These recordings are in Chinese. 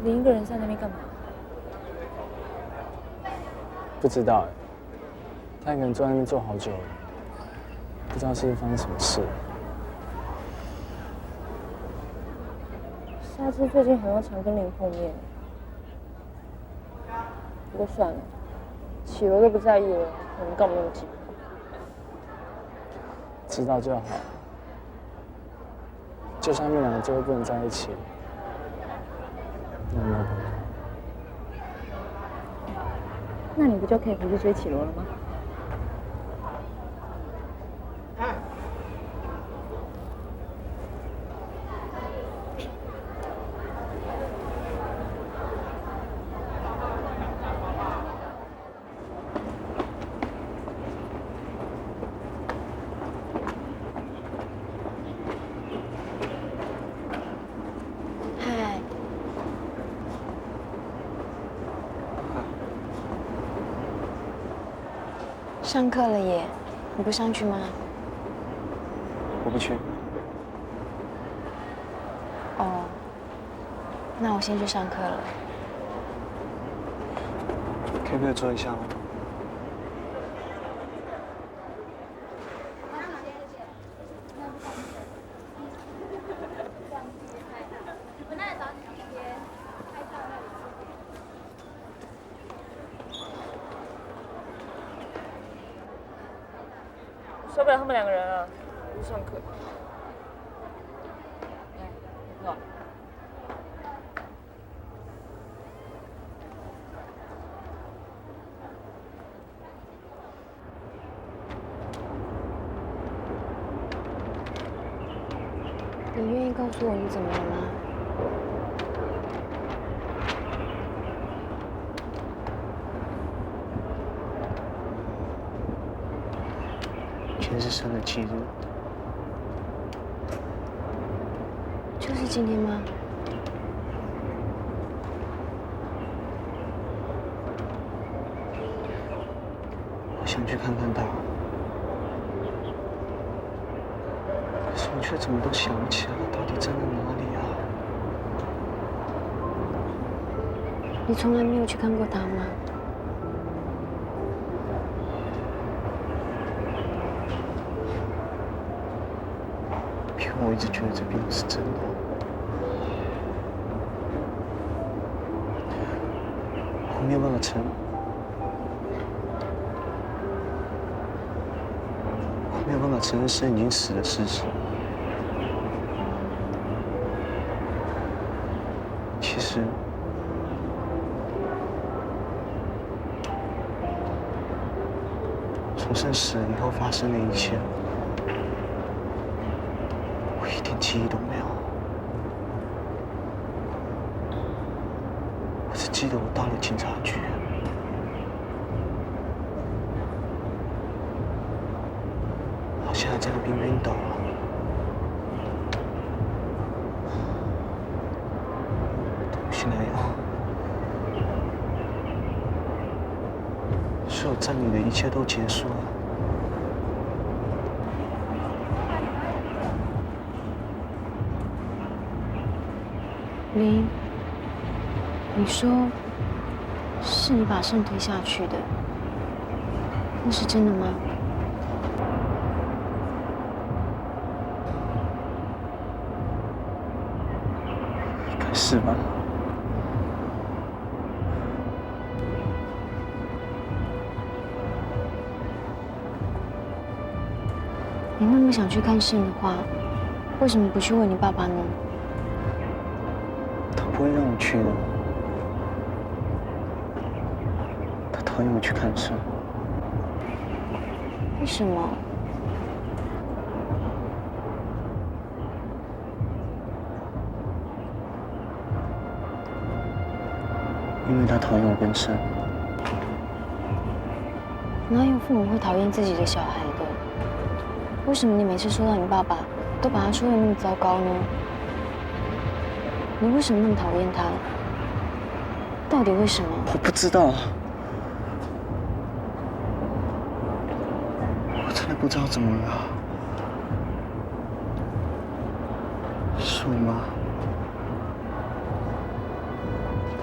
你一个人在那边干嘛？不知道哎，他一个人坐在那边坐好久了，不知道是不是发生什么事。夏之最近好像常跟林碰面，不过算了，启罗都不在意了，我们干嘛那么急？知道就好。就算他们两个最后不能在一起，那有没有办法？那你不就可以回去追启罗了吗？上课了耶，你不上去吗？我不去。哦，那我先去上课了。可以不可以坐一下吗？受不了他们两个人了，我去上课。好。你愿意告诉我你怎么了吗？今天是生的忌日，就是今天吗？我想去看看他，可是我却怎么都想不起来到底在哪里啊！你从来没有去看过他吗？因为我一直觉得这并不是真的。我没有办法承认，我没有办法承认生已经死的事实。其实，从生死了以后发生的一切，我一点记忆都没有。我只记得我到了警察局，我现在在那边晕倒了。对不起，男友，所有在你的一切都结束了。林，你说是你把肾推下去的，那是真的吗？应该是吧。你那么想去看肾的话，为什么不去问你爸爸呢？他不会让我去的。他讨厌我去看肾。为什么？因为他讨厌我跟肾。哪有父母会讨厌自己的小孩的？为什么你每次说到你爸爸，都把他说得那么糟糕呢？你为什么那么讨厌他？到底为什么？我不知道啊，我真的不知道怎么了。是我妈，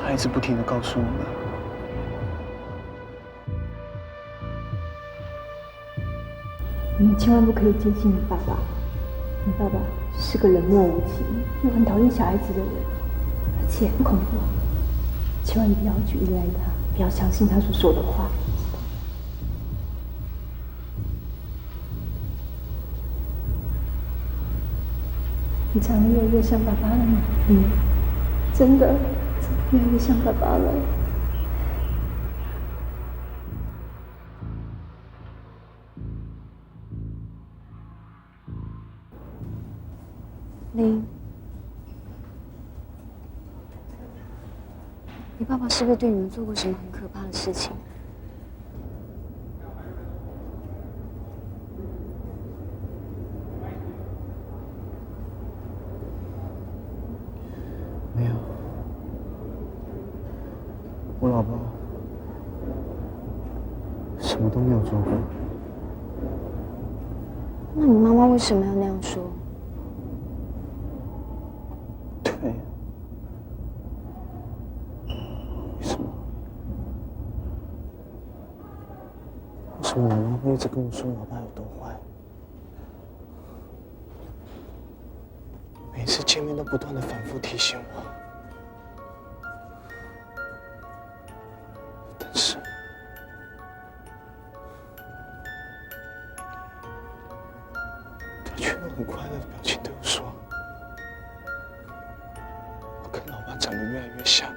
他一直不停地告诉我们，你们千万不可以接近你爸爸。你爸爸是个冷漠无情又很讨厌小孩子的人，而且很恐怖。千万不要去依赖他，不要相信他所说的话。你长得越来越像爸爸了，你真的越来越像爸爸了。林，你爸爸是不是对你们做过什么很可怕的事情？没有，我老爸什么都没有做过。那你妈妈为什么要那样说？对，为什么？为什么我妈会一直跟我说我老爸有多坏？每次见面都不断的反复提醒我，但是他却用很快乐的表情对我说：“我跟老爸长得越来越像。”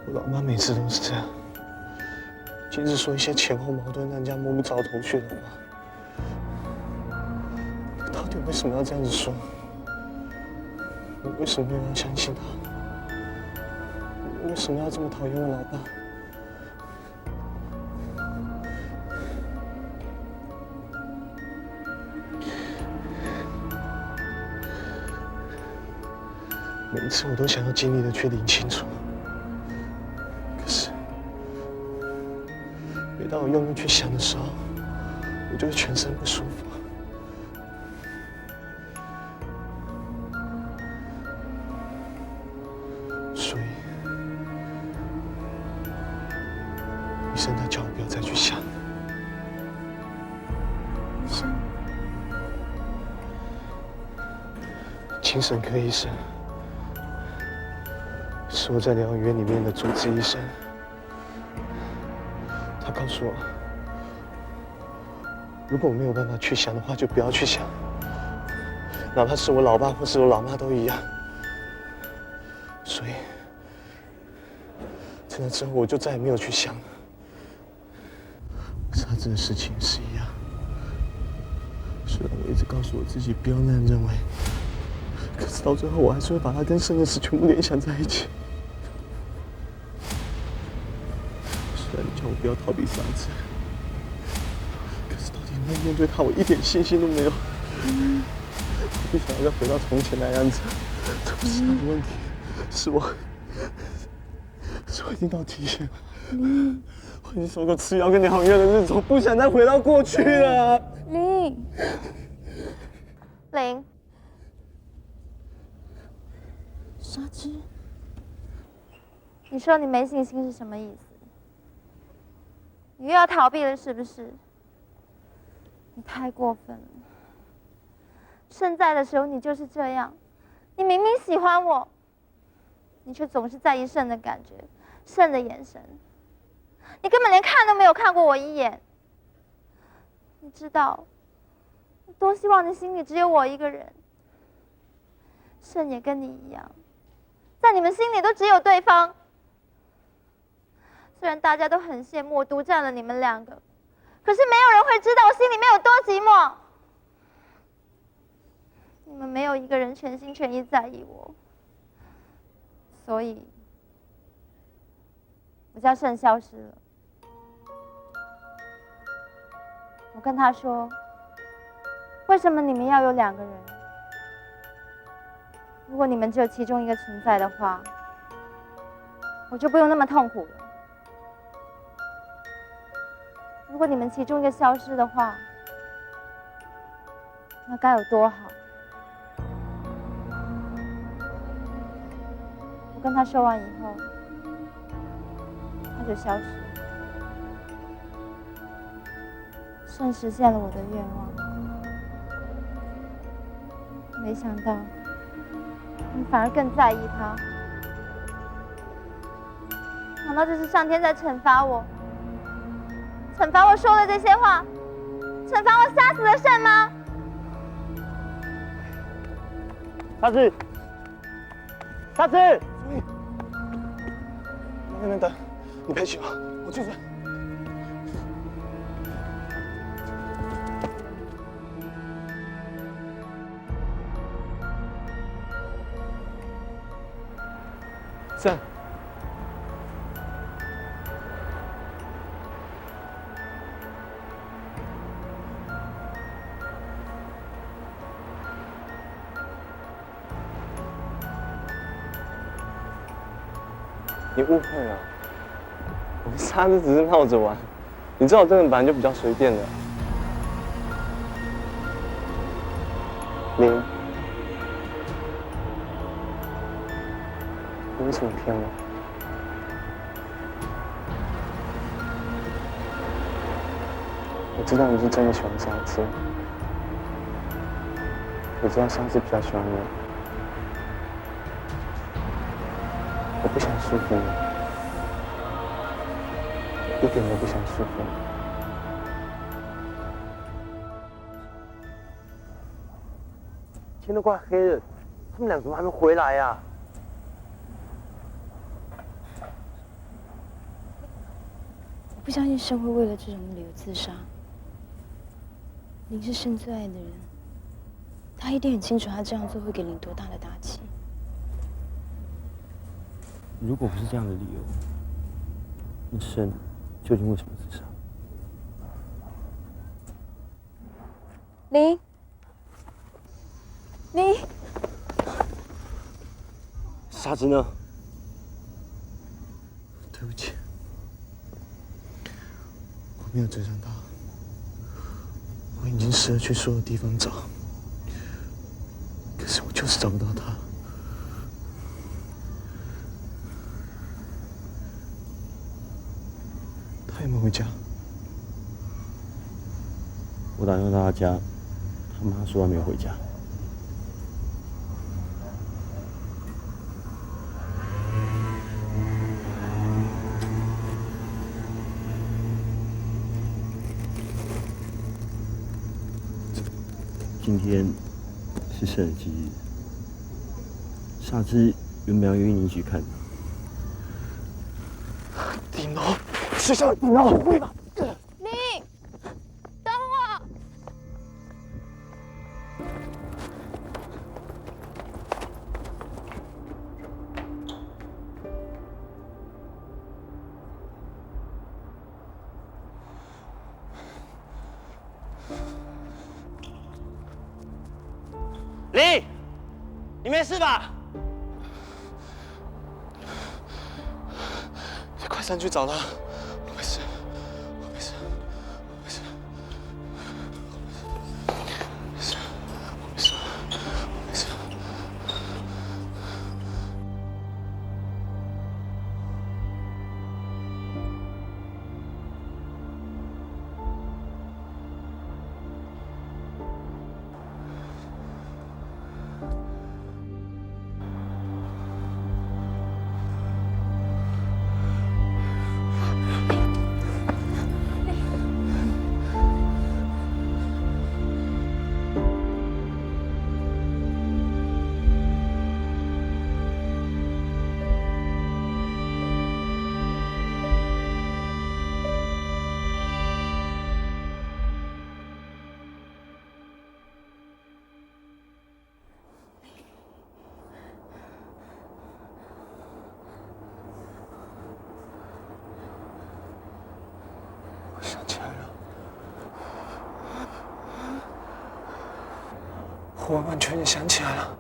我老妈每次都是这样，坚持说一些前后矛盾、让人家摸不着头绪的话。到底为什么要这样子说？我为什么又要相信他？我为什么要这么讨厌我老爸？每一次我都想要尽力的去理清楚，可是每当我用力去想的时候，我就会全身不舒服。所以，医生他叫我不要再去想。医生？精神科医生。是我在疗养院里面的主治医生，他告诉我，如果我没有办法去想的话，就不要去想，哪怕是我老爸或是我老妈都一样。所以，从那之后我就再也没有去想了。沙子的事情也是一样，虽然我一直告诉我自己不要那样认为，可是到最后我还是会把它跟生的事全部联想在一起。虽然你叫我不要逃避沙子，可是到底能不能面对他，我一点信心都没有。我不想要再回到从前那样子，这不是他的问题，是我已经到极限了。我已经受够吃药跟疗养院的日子，我不想再回到过去了。林，沙之，你说你没信心是什么意思？你又要逃避了是不是？你太过分了。胜在的时候你就是这样，你明明喜欢我，你却总是在意胜的感觉，胜的眼神。你根本连看都没有看过我一眼。你知道，我多希望你心里只有我一个人。胜也跟你一样，在你们心里都只有对方。虽然大家都很羡慕我独占了你们两个，可是没有人会知道我心里面有多寂寞。你们没有一个人全心全意在意我，所以我叫盛消失了。我跟他说，为什么你们要有两个人？如果你们只有其中一个存在的话，我就不用那么痛苦了。如果你们其中一个消失的话，那该有多好！我跟他说完以后，他就消失了。Shen实现了我的愿望，没想到你反而更在意他。难道这是上天在惩罚我？惩罚我说了这些话，惩罚我杀死了Shen吗？沙子，沙子，那边等，你陪起吧，我去追。Zhan。你误会了，我跟沙子只是闹着玩。你知道我这个人本来就比较随便的。林，你为什么骗我？我知道你是真的喜欢沙子，我知道沙子比较喜欢你。我不想束缚你，一点都不想束缚你。天都快黑了，他们俩怎么还没回来呀？我不相信Shen会为了这种理由自杀。林是Shen最爱的人，他一定很清楚他这样做会给林多大的打击。如果不是这样的理由，那Shen究竟为什么自杀？林，沙子呢？对不起，我没有追上他，我已经试着去所有地方找，可是我就是找不到他。他有没有回家？我打电话到他家，他妈说他没有回家。今天是Shen的忌日，沙之原本要约你一起看的。顶楼，学校的顶楼，会吧？你，等我！林，你没事吧？快上去找他！我没事，我没事，我没事，我没事，我没事，我没事。我完完全全想起来了。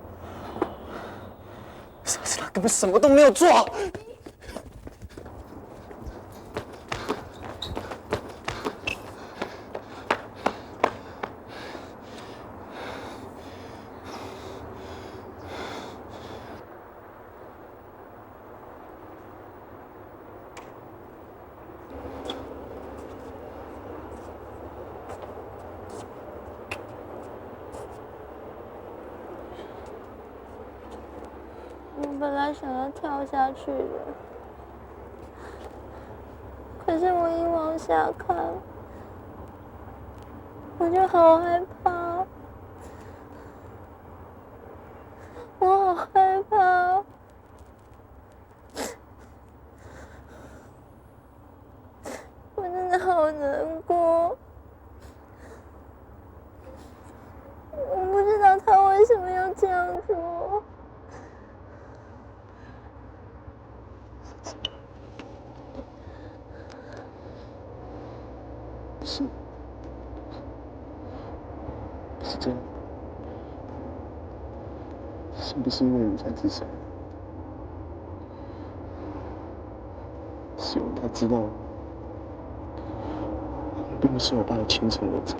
根本什么都没有做。我本来想要跳下去的，可是我一往下看，我就好害怕，我好害怕。我真的好难过，我不知道他为什么要这样做。是这样，是不是因为你才自杀？希望他知道，我并不是我爸的亲生儿子。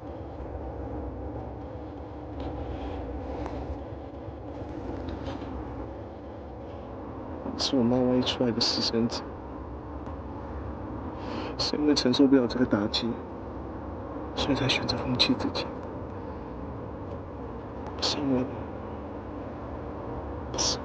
是我妈挖出来的私生子，是因为承受不了这个打击，所以才选择放弃自己。是因为你，不是。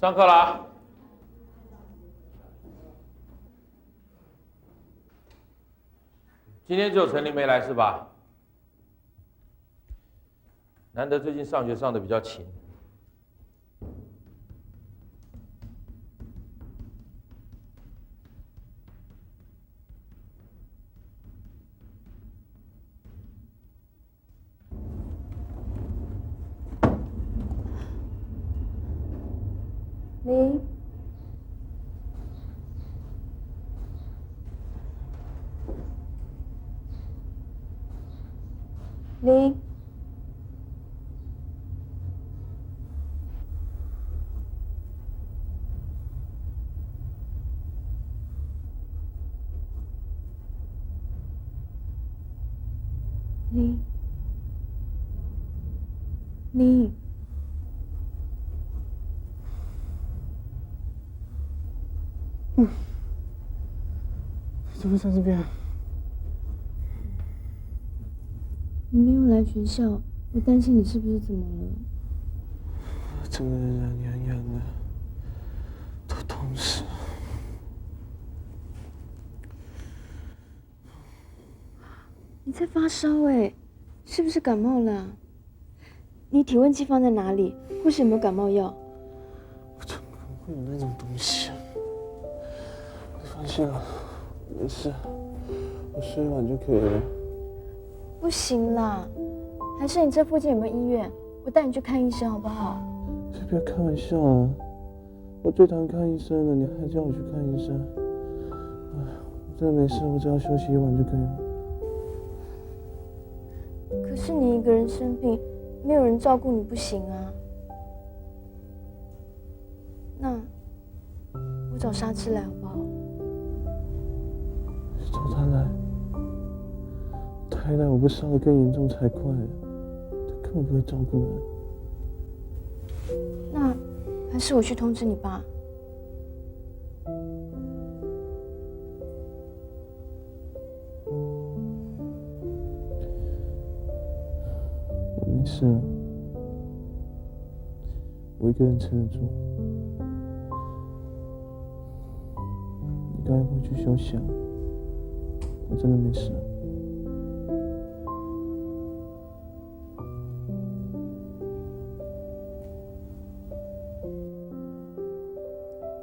上课啦！今天只有陈琳没来是吧？难得最近上学上的比较勤。林，林，林，林。你怎么在这边？你没有来学校，我担心你是不是怎么了？整个人懒洋洋的，头痛死。你在发烧哎，是不是感冒了啊？你体温计放在哪里？或是有没有感冒药？我怎么会有那种东西？我放心了，没事，我睡一晚就可以了。不行啦，还是你这附近有没有医院？我带你去看医生好不好？你不要开玩笑啊！我最讨厌看医生了，你还叫我去看医生？哎，我真的没事，我只要休息一晚就可以了。可是你一个人生病，没有人照顾你不行啊。那我找沙吃来好不好？找他来，他来我不伤得更严重才怪，他根本不会照顾人。那还是我去通知你爸。我没事啊，我一个人撑得住。你赶快回去休息啊。我真的没事。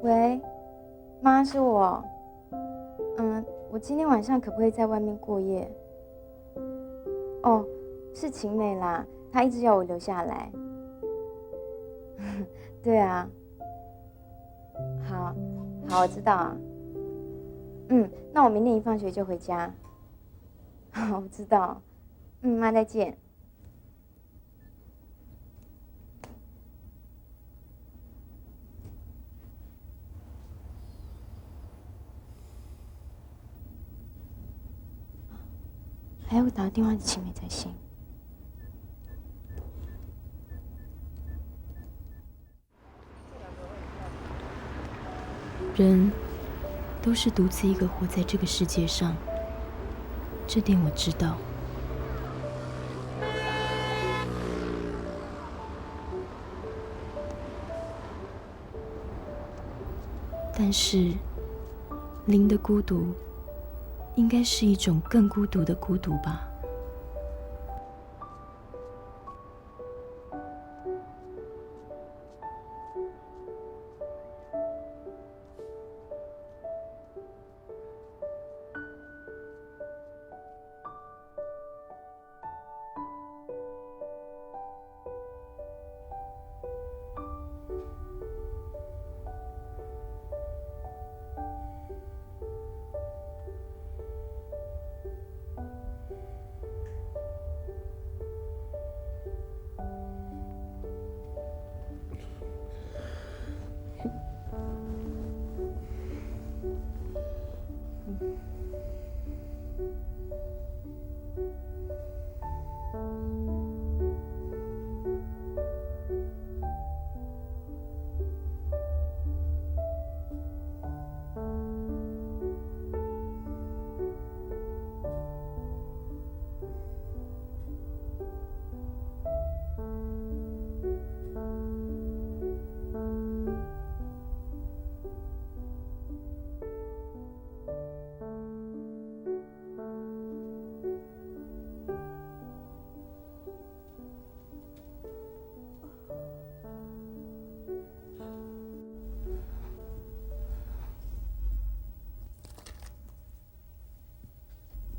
喂，妈，是我。我今天晚上可不可以在外面过夜？哦，是晴美啦，她一直要我留下来。对啊。好，我知道啊。那我明天一放学就回家。好，我知道。妈，再见。还要打个电话给晴美才行。人都是独自一个活在这个世界上，这点我知道。但是，零的孤独，应该是一种更孤独的孤独吧。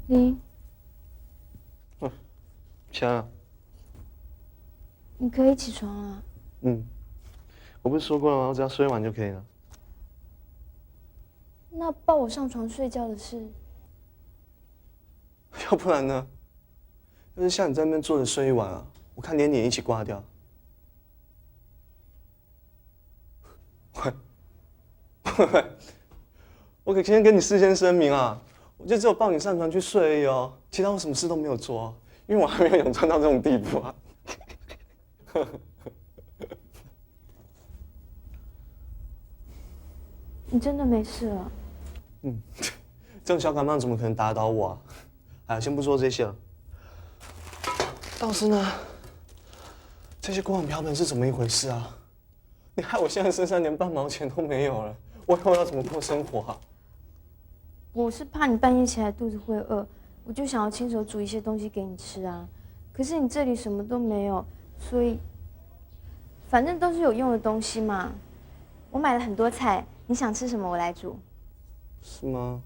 林，香啊，你可以起床了。我不是说过了吗？我只要睡完就可以了。那抱我上床睡觉的事，要不然呢？要是像你在那边坐着睡一晚啊，我看连你也一起挂掉。我可先跟你事先声明啊，我就只有抱你上床去睡而已哦，其他我什么事都没有做哦，因为我还没有勇壮到这种地步啊。你真的没事了？这种小感冒怎么可能打倒我啊？哎，先不说这些了。倒是呢，这些锅碗瓢盆是怎么一回事啊？你害我现在身上连半毛钱都没有了，我以后要怎么过生活啊？我是怕你半夜起来肚子会饿，我就想要亲手煮一些东西给你吃啊。可是你这里什么都没有，所以反正都是有用的东西嘛。我买了很多菜，你想吃什么我来煮。是吗？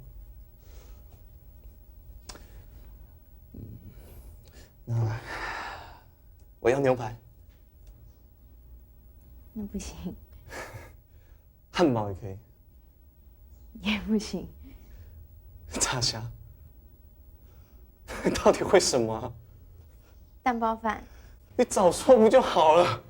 那我要牛排。那不行。汉堡也可以。也不行。炸虾。你到底会什么啊？蛋包饭。你早说不就好了？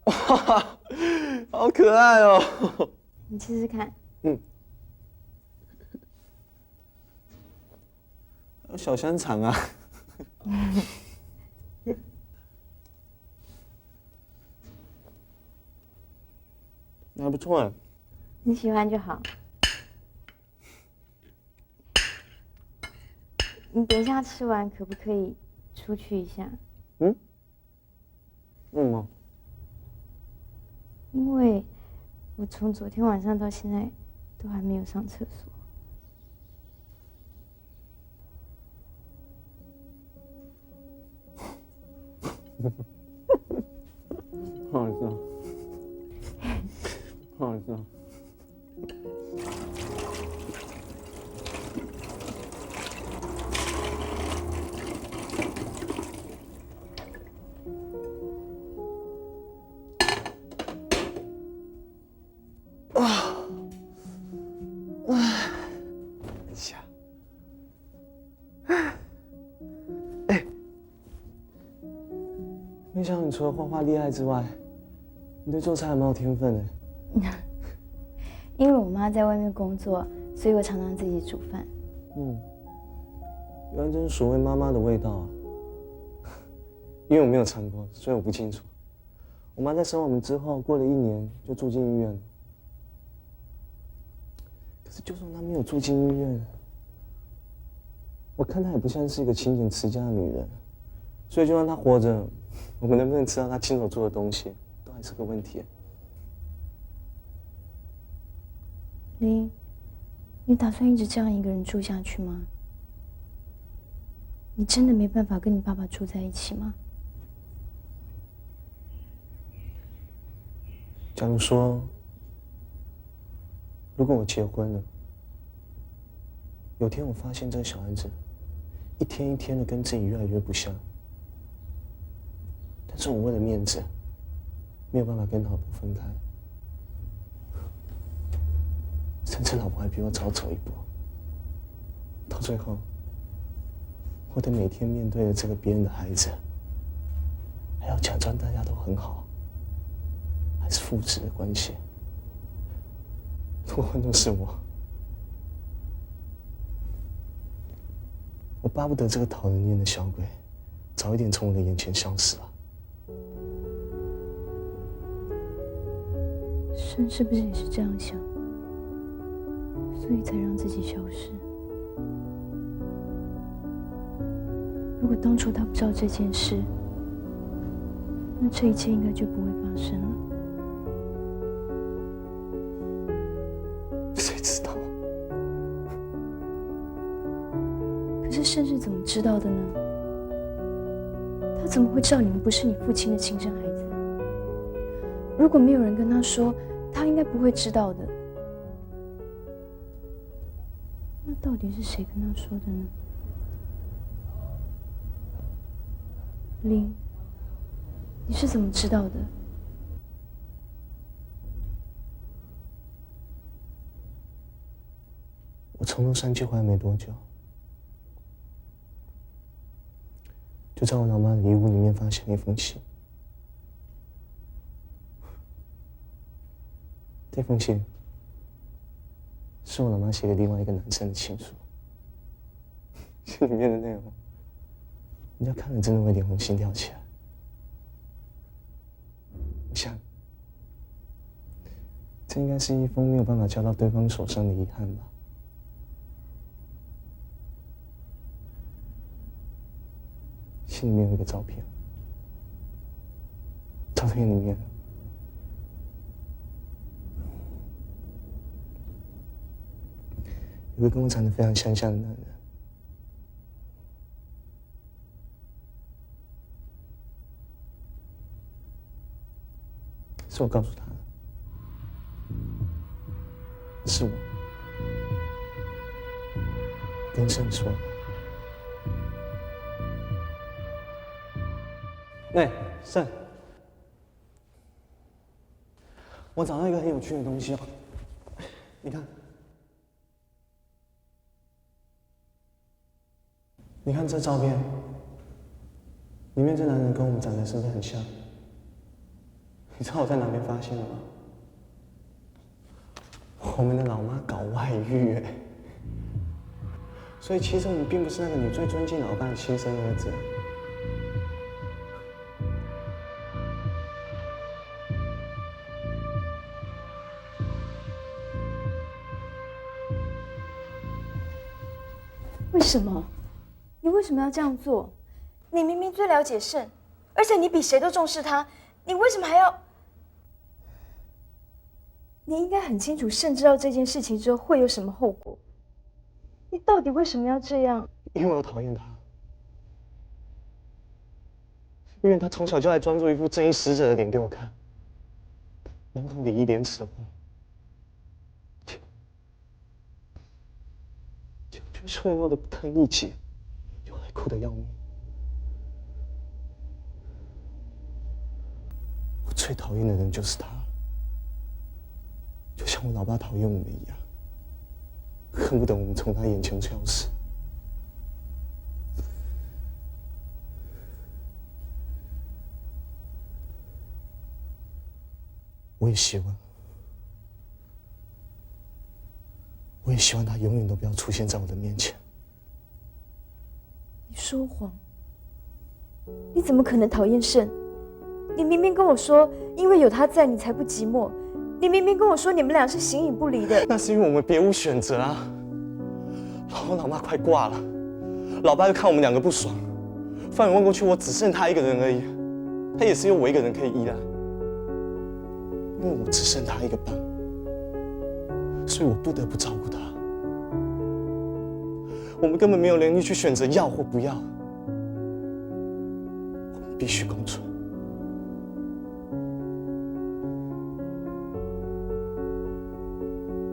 哇，好可爱哦！你试试看。有小香肠啊。那还不错哎。你喜欢就好。你等一下吃完可不可以出去一下？嗯？为什么？因为我从昨天晚上到现在都还没有上厕所。不好意思啊，不好意思啊。没想到你除了画画厉害之外，你对做菜还蛮有天分的。因为我妈在外面工作，所以我常常自己煮饭。原来这是所谓妈妈的味道啊。因为我没有尝过，所以我不清楚。我妈在生我们之后，过了1年就住进医院了。可是就算她没有住进医院，我看她也不像是一个勤俭持家的女人。所以就算她活着，我们能不能吃到她亲手做的东西，都还是个问题。林，你打算一直这样一个人住下去吗？你真的没办法跟你爸爸住在一起吗？假如说，如果我结婚了，有天我发现这个小孩子一天一天的跟自己越来越不像，但是我为了面子，没有办法跟老婆分开，甚至老婆还比我早走一步，到最后，我得每天面对着这个别人的孩子，还要假装大家都很好，还是父子的关系。如果换作是我巴不得这个讨人厌的小鬼早一点从我的眼前消失啊！沈是不是也是这样想，所以才让自己消失？如果当初他不知道这件事，那这一切应该就不会发生了。谁知道？可是沈是怎么知道的呢？他怎么会知道你们不是你父亲的亲生孩子？如果没有人跟他说，他应该不会知道的。那到底是谁跟他说的呢？林，你是怎么知道的？我从洛杉矶回来没多久，就在我老妈的遗物里面发现了一封信。这封信是我老妈写给另外一个男生的情书，信里面的内容，人家看了真的会脸红心跳起来。我想，这应该是一封没有办法交到对方手上的遗憾吧。信里面有一个照片，照片里面有个跟我长得非常相像的男人，是我告诉他的，是我跟Shen说的。Shen，我找到一个很有趣的东西哦，你看。你看这照片，里面这男人跟我们长得是不是很像？你知道我在哪边发现的吗？我们的老妈搞外遇哎，所以其实我们并不是那个你最尊敬老爸的亲生儿子。为什么？你为什么要这样做？你明明最了解Shen，而且你比谁都重视他，你为什么还要？你应该很清楚Shen知道这件事情之后会有什么后果。你到底为什么要这样？因为我讨厌他，因为他从小就爱装作一副正义使者的脸给我看，满口礼义廉耻的话，就脆弱的不堪一击，又爱哭得要命。我最讨厌的人就是他，就像我老爸讨厌我们一样，恨不得我们从他眼前消失。我也希望他永远都不要出现在我的面前。你说谎！你怎么可能讨厌Shen？你明明跟我说，因为有他在，你才不寂寞。你明明跟我说，你们俩是形影不离的。那是因为我们别无选择啊！我老妈快挂了，老爸又看我们两个不爽，放眼望过去，我只剩他一个人而已。他也是有我一个人可以依赖，因为我只剩他一个伴，所以我不得不照顾他。我们根本没有能力去选择要或不要，我们必须共存。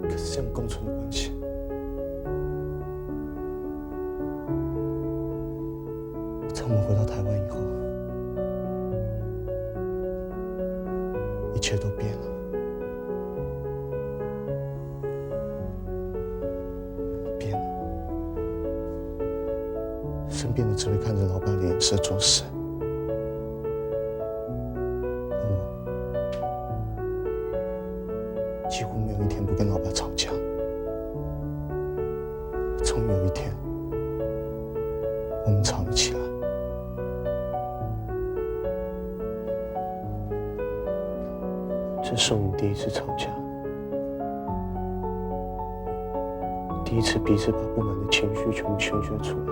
可是这样共存的关系，在我们回到台湾以后，一切都变了。身边的只会看着老爸的脸色做事，而我几乎没有一天不跟老爸吵架。终于有一天，我们吵了起来。这是我们第一次吵架，第一次彼此把不满的情绪全部宣泄出来。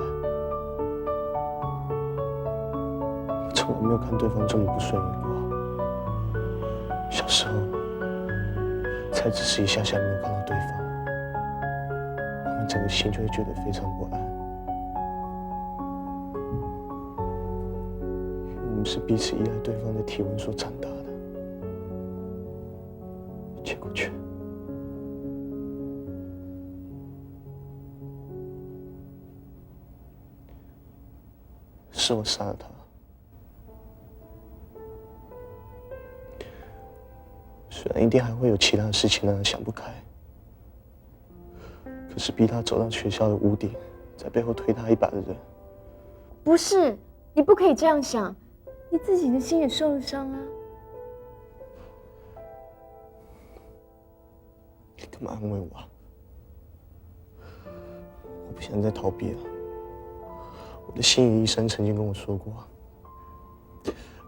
从来没有看对方这么不顺眼过。小时候，才只是一下下没有看到对方，我们整个心就会觉得非常不安。因为我们是彼此依赖对方的体温所长大的，结果却是我杀了他。虽然一定还会有其他的事情让他想不开，可是逼他走到学校的屋顶，在背后推他一把的人，不是，你不可以这样想，你自己的心也受了伤啊。你干嘛安慰我啊？我不想再逃避了。我的心理医生曾经跟我说过，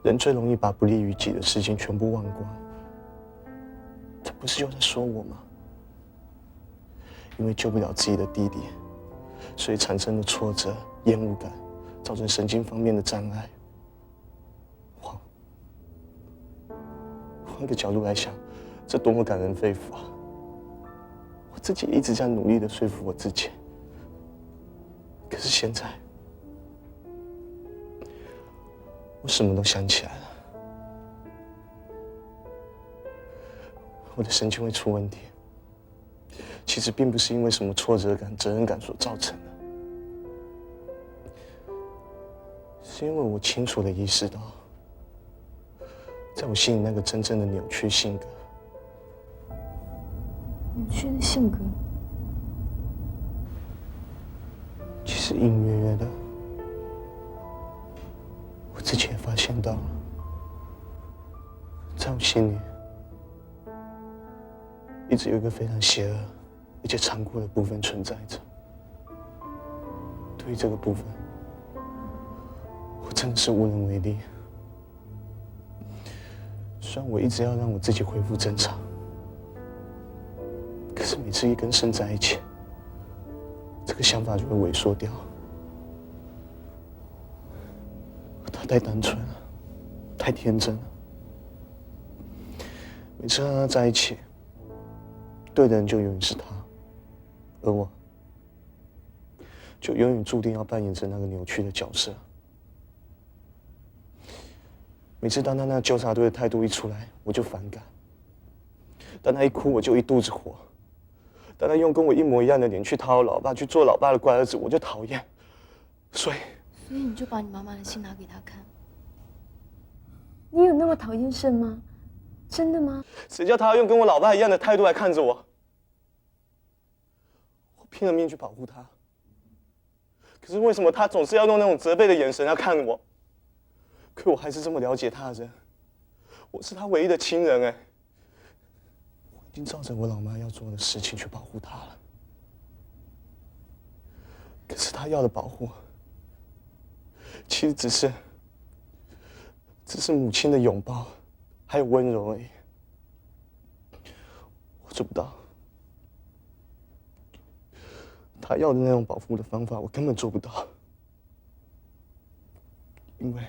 人最容易把不利于己的事情全部忘光。他不是又在说我吗？因为救不了自己的弟弟，所以产生了挫折、厌恶感，造成神经方面的障碍。换个角度来想，这多么感人肺腑啊！我自己一直在努力的说服我自己，可是现在，我什么都想起来了。我的神经会出问题，其实并不是因为什么挫折感、责任感所造成的，是因为我清楚地意识到，在我心里那个真正的扭曲性格，扭曲的性格，其实隐隐约约的，我自己也发现到了，在我心里。一直有一个非常邪恶而且残酷的部分存在着。对于这个部分，我真的是无能为力。虽然我一直要让我自己恢复正常，可是每次一跟Shen在一起，这个想法就会萎缩掉。他太单纯了，太天真了。每次和他在一起，对的人就永远是他，而我，就永远注定要扮演着那个扭曲的角色。每次当他那纠察队的态度一出来，我就反感；当他一哭，我就一肚子火；当他用跟我一模一样的脸去讨好老爸，去做老爸的乖儿子，我就讨厌。所以你就把你妈妈的信拿给他看。你有那么讨厌Shen吗？真的吗？谁叫他要用跟我老爸一样的态度来看着我？我拼了命去保护他，可是为什么他总是要用那种责备的眼神来看我？可我还是这么了解他的人，我是他唯一的亲人哎。我已经照着我老妈要做的事情去保护他了，可是他要的保护，其实只是母亲的拥抱，还有温柔而已。我做不到，他要的那种保护的方法，我根本做不到，因为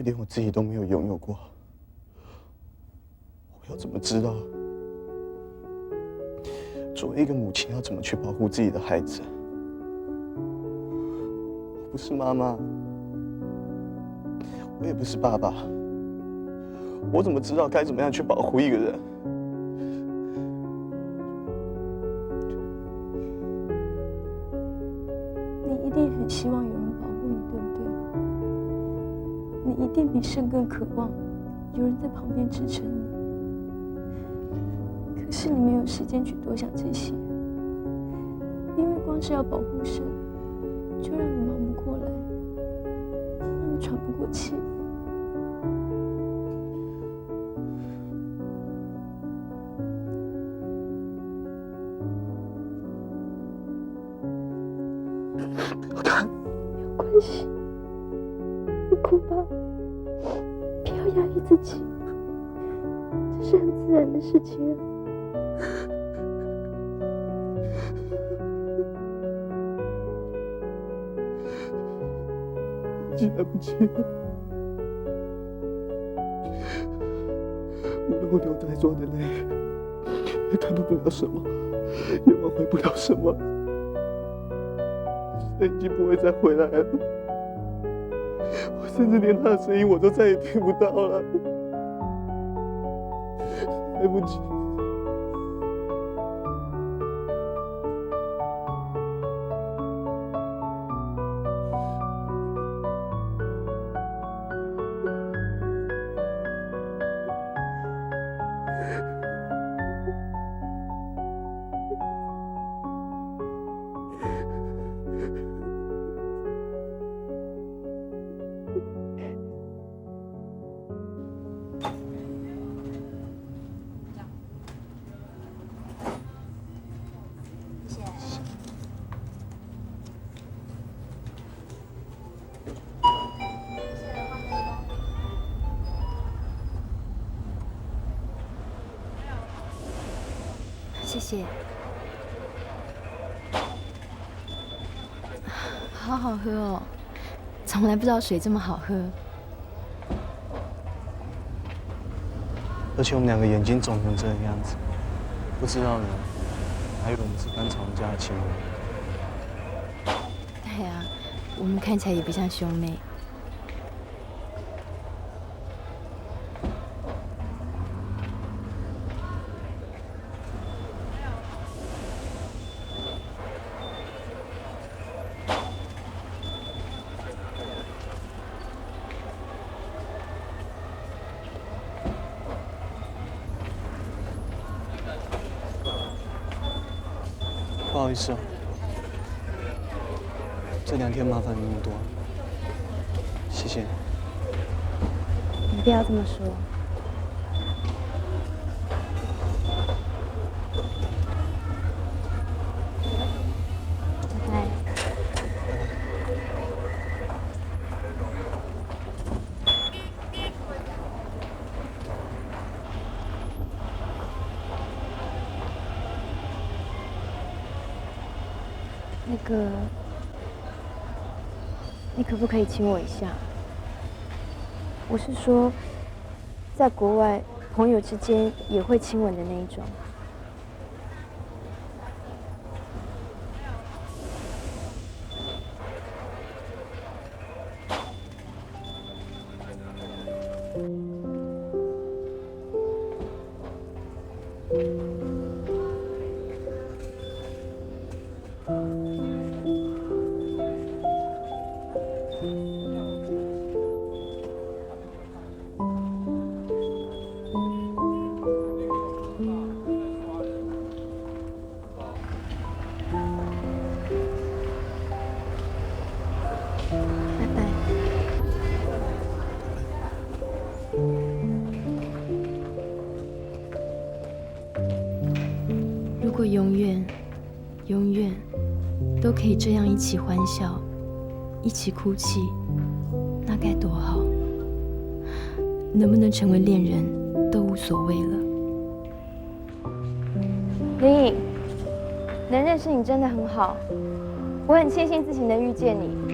连我自己都没有拥有过，我要怎么知道作为一个母亲要怎么去保护自己的孩子？我不是妈妈，我也不是爸爸，我怎么知道该怎么样去保护一个人？你一定很希望有人保护你，对不对？你一定比Shen更渴望有人在旁边支撑你。可是你没有时间去多想这些，因为光是要保护Shen，就让你忙不过来，让你喘不过气。没有关系，你哭吧，不要压抑自己，这是很自然的事情啊。已经来不及了，无论我流再多的泪，也看到不了什么，也挽回不了什么。Shen已经不会再回来了，我甚至连他的声音我都再也听不到了。来不及。谢谢。好好喝哦，从来不知道水这么好喝。而且我们两个眼睛肿成这个样子，不知道呢，还以为我们是刚吵架的情侣。对啊，我们看起来也不像兄妹。不好意思哦，这2天麻烦你那么多，谢谢。你不要这么说。拜拜。那个，你可不可以亲我一下？我是说，在国外朋友之间也会亲吻的那一种。如果永远都可以这样一起欢笑，一起哭泣，那该多好！能不能成为恋人都无所谓了。林颖，能认识你真的很好，我很庆幸自己能遇见你。